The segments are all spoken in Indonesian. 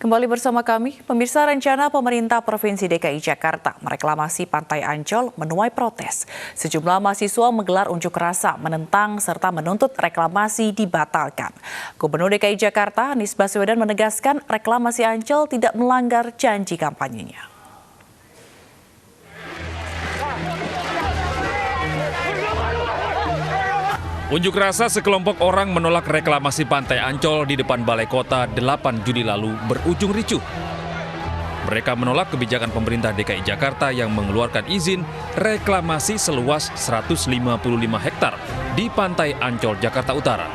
Kembali bersama kami, pemirsa, rencana pemerintah Provinsi DKI Jakarta mereklamasi Pantai Ancol menuai protes. Sejumlah mahasiswa menggelar unjuk rasa menentang serta menuntut reklamasi dibatalkan. Gubernur DKI Jakarta Anies Baswedan menegaskan reklamasi Ancol tidak melanggar janji kampanyenya. Unjuk rasa sekelompok orang menolak reklamasi Pantai Ancol di depan Balai Kota 8 Juli lalu berujung ricuh. Mereka menolak kebijakan pemerintah DKI Jakarta yang mengeluarkan izin reklamasi seluas 155 hektar di Pantai Ancol, Jakarta Utara.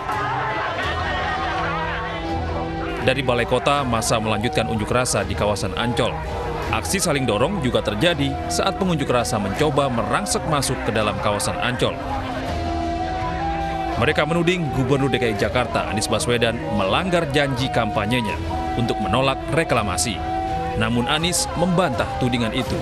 Dari Balai Kota, massa melanjutkan unjuk rasa di kawasan Ancol. Aksi saling dorong juga terjadi saat pengunjuk rasa mencoba merangsek masuk ke dalam kawasan Ancol. Mereka menuding Gubernur DKI Jakarta Anies Baswedan melanggar janji kampanyenya untuk menolak reklamasi. Namun Anies membantah tudingan itu.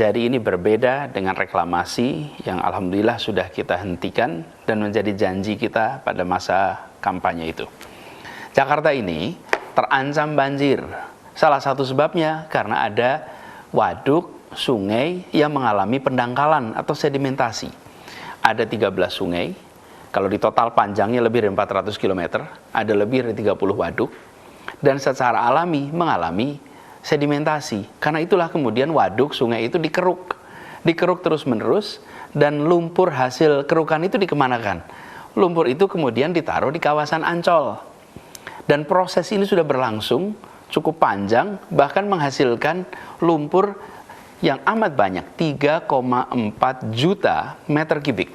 Jadi ini berbeda dengan reklamasi yang alhamdulillah sudah kita hentikan dan menjadi janji kita pada masa kampanye itu. Jakarta ini terancam banjir. Salah satu sebabnya karena ada waduk, sungai yang mengalami pendangkalan atau sedimentasi. Ada 13 sungai, kalau di total panjangnya lebih dari 400 km, ada lebih dari 30 waduk, dan secara alami mengalami sedimentasi. Karena itulah kemudian waduk, sungai itu dikeruk terus-menerus, dan lumpur hasil kerukan itu dikemanakan? Lumpur itu kemudian ditaruh di kawasan Ancol. Dan proses ini sudah berlangsung cukup panjang, bahkan menghasilkan lumpur yang amat banyak, 3,4 juta meter kubik.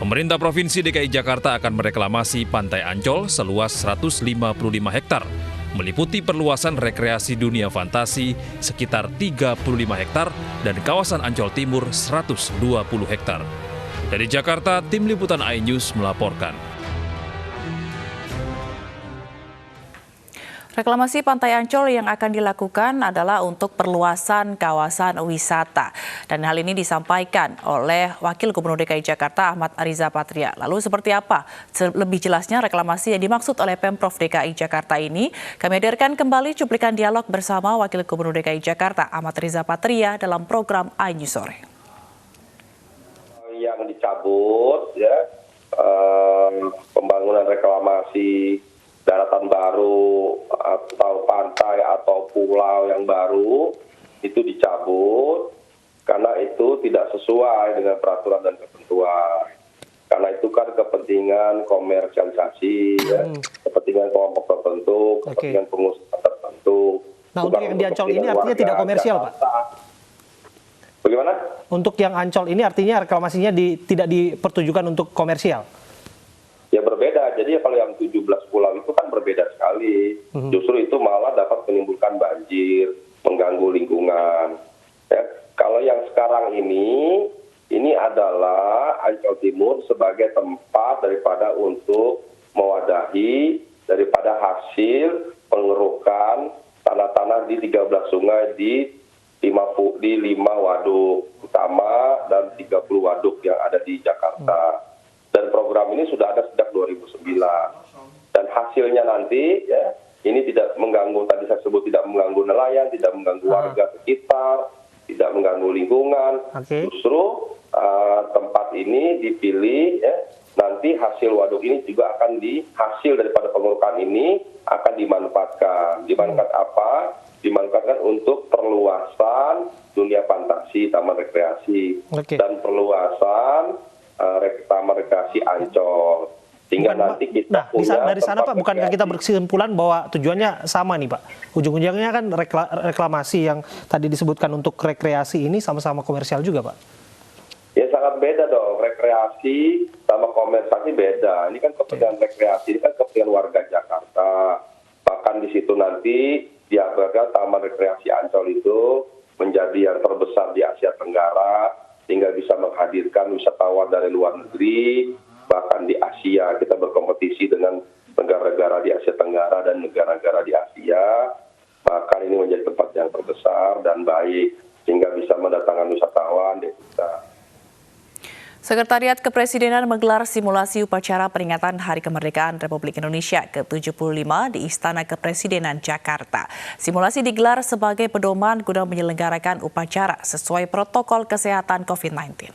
Pemerintah Provinsi DKI Jakarta akan mereklamasi Pantai Ancol seluas 155 hektar, meliputi perluasan rekreasi dunia fantasi sekitar 35 hektar dan kawasan Ancol Timur 120 hektar. Dari Jakarta, Tim Liputan iNews melaporkan. Reklamasi Pantai Ancol yang akan dilakukan adalah untuk perluasan kawasan wisata. Dan hal ini disampaikan oleh Wakil Gubernur DKI Jakarta Ahmad Riza Patria. Lalu seperti apa lebih jelasnya reklamasi yang dimaksud oleh Pemprov DKI Jakarta ini? Kami hadirkan kembali cuplikan dialog bersama Wakil Gubernur DKI Jakarta Ahmad Riza Patria dalam program iNews Sore. Yang dicabut pembangunan reklamasi daratan baru atau pantai atau pulau yang baru itu dicabut karena itu tidak sesuai dengan peraturan dan ketentuan. Karena itu kan kepentingan komersialisasi, kepentingan kelompok tertentu, kepentingan pengusaha tertentu. Nah, untuk yang di Ancol ini artinya tidak komersial, Pak? Bagaimana? Untuk yang Ancol ini artinya reklamasinya tidak dipertujukan untuk komersial? Ya berbeda, jadi kalau yang 17 pulau itu kan berbeda sekali. Justru itu malah dapat menimbulkan banjir, mengganggu lingkungan. Ya, kalau yang sekarang ini adalah Ancol Timur sebagai tempat daripada untuk mewadahi daripada hasil pengerukan tanah-tanah di 13 sungai di 5 waduk utama dan 30 waduk yang ada di Jakarta. Dan program ini sudah ada sejak 2009. Dan hasilnya nanti ya ini tidak mengganggu, tadi saya sebut tidak mengganggu nelayan, tidak mengganggu warga sekitar, tidak mengganggu lingkungan. Justru tempat ini dipilih ya, nanti hasil waduk ini juga akan hasil daripada pengerukan ini akan dimanfaatkan. Dimanfaatkan apa? Dimanfaatkan untuk perluasan dunia fantasi, taman rekreasi, dan perluasan taman rekreasi Ancol. Sehingga nanti kita punya dari sana Pak, bukankah kita berkesimpulan bahwa tujuannya sama nih Pak? Ujung-ujungnya kan reklamasi yang tadi disebutkan untuk rekreasi ini sama-sama komersial juga Pak? Ya sangat beda dong, rekreasi sama komersial beda. Ini kan kepentingan rekreasi, ini kan kepentingan warga Jakarta. Bahkan di situ nanti diharapkan taman rekreasi Ancol itu menjadi yang terbesar di Asia Tenggara, sehingga bisa menghadirkan wisatawan dari luar negeri, bahkan di Asia kita berkompetisi dengan negara-negara di Asia Tenggara dan negara-negara di Asia, bahkan ini menjadi tempat yang terbesar dan baik, sehingga bisa mendatangkan wisatawan di kita. Sekretariat Kepresidenan menggelar simulasi upacara peringatan Hari Kemerdekaan Republik Indonesia ke-75 di Istana Kepresidenan Jakarta. Simulasi digelar sebagai pedoman guna menyelenggarakan upacara sesuai protokol kesehatan COVID-19.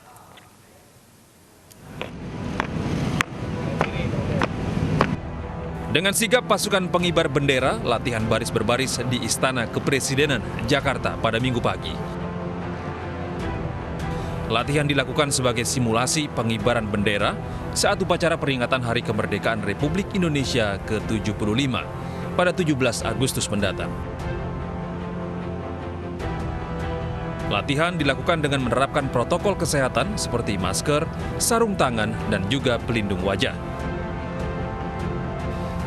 Dengan sigap pasukan pengibar bendera, latihan baris berbaris di Istana Kepresidenan Jakarta pada Minggu pagi. Latihan dilakukan sebagai simulasi pengibaran bendera saat upacara peringatan Hari Kemerdekaan Republik Indonesia ke-75 pada 17 Agustus mendatang. Latihan dilakukan dengan menerapkan protokol kesehatan seperti masker, sarung tangan, dan juga pelindung wajah.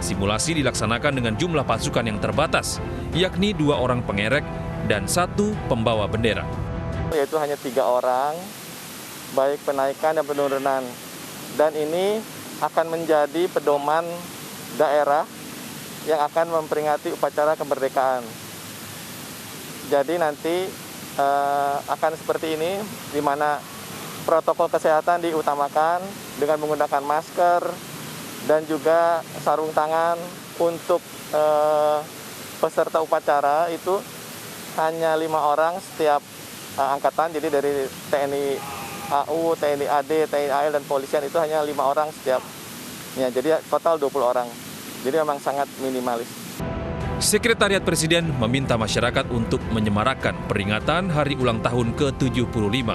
Simulasi dilaksanakan dengan jumlah pasukan yang terbatas, yakni 2 orang pengerek dan 1 pembawa bendera. Yaitu hanya 3 orang, baik penaikan dan penurunan. Dan ini akan menjadi pedoman daerah yang akan memperingati upacara kemerdekaan. Jadi nanti akan seperti ini, di mana protokol kesehatan diutamakan dengan menggunakan masker dan juga sarung tangan. Untuk peserta upacara itu hanya 5 orang setiap angkatan, jadi dari TNI AU, TNI AD, TNI AL, dan polisian itu hanya 5 orang setiap. Ya, jadi total 20 orang. Jadi memang sangat minimalis. Sekretariat Presiden meminta masyarakat untuk menyemarakan peringatan Hari Ulang Tahun ke-75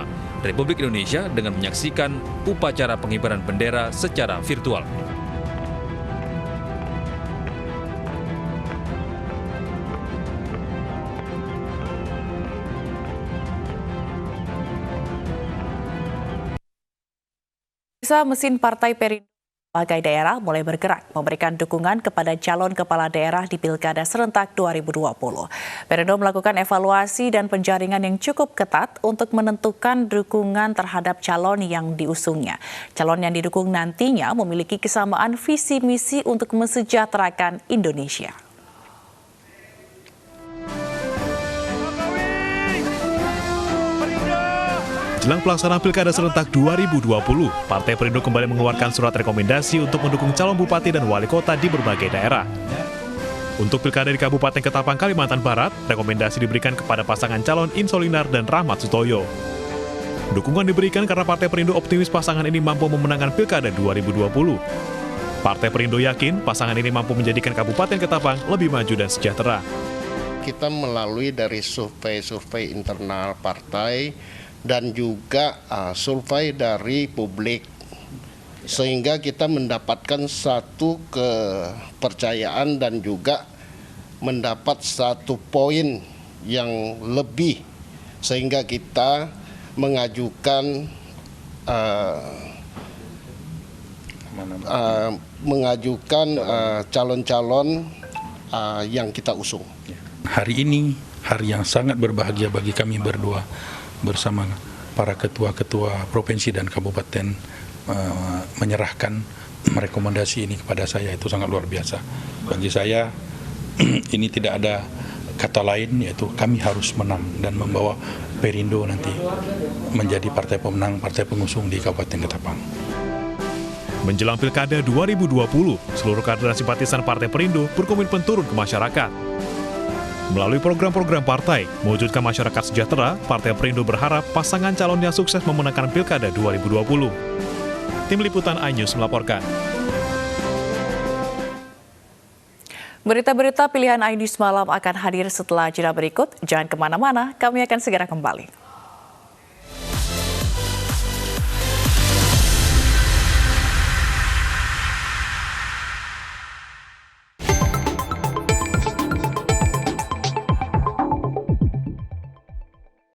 Republik Indonesia dengan menyaksikan upacara pengibaran bendera secara virtual. Mesin Partai Perindo sebagai daerah mulai bergerak memberikan dukungan kepada calon kepala daerah di Pilkada serentak 2020. Perindo melakukan evaluasi dan penjaringan yang cukup ketat untuk menentukan dukungan terhadap calon yang diusungnya. Calon yang didukung nantinya memiliki kesamaan visi misi untuk mensejahterakan Indonesia. Jelang pelaksanaan Pilkada serentak 2020, Partai Perindo kembali mengeluarkan surat rekomendasi untuk mendukung calon bupati dan wali kota di berbagai daerah. Untuk Pilkada di Kabupaten Ketapang, Kalimantan Barat, rekomendasi diberikan kepada pasangan calon Insolinar dan Rahmat Sutoyo. Dukungan diberikan karena Partai Perindo optimis pasangan ini mampu memenangkan Pilkada 2020. Partai Perindo yakin pasangan ini mampu menjadikan Kabupaten Ketapang lebih maju dan sejahtera. Kita melalui dari survei internal partai dan juga survei dari publik, sehingga kita mendapatkan satu kepercayaan dan juga mendapat satu poin yang lebih, sehingga kita mengajukan calon-calon yang kita usung. Hari ini hari yang sangat berbahagia bagi kami berdua, bersama para ketua-ketua provinsi dan kabupaten menyerahkan rekomendasi ini kepada saya. Itu sangat luar biasa. Bagi saya ini tidak ada kata lain, yaitu kami harus menang dan membawa Perindo nanti menjadi partai pemenang, partai pengusung di Kabupaten Ketapang. Menjelang Pilkada 2020, seluruh kader dan simpatisan Partai Perindo berkomitmen turun ke masyarakat. Melalui program-program partai, mewujudkan masyarakat sejahtera, Partai Perindo berharap pasangan calon yang sukses memenangkan Pilkada 2020. Tim Liputan iNews melaporkan. Berita-berita pilihan iNews malam akan hadir setelah jeda berikut. Jangan kemana-mana, kami akan segera kembali.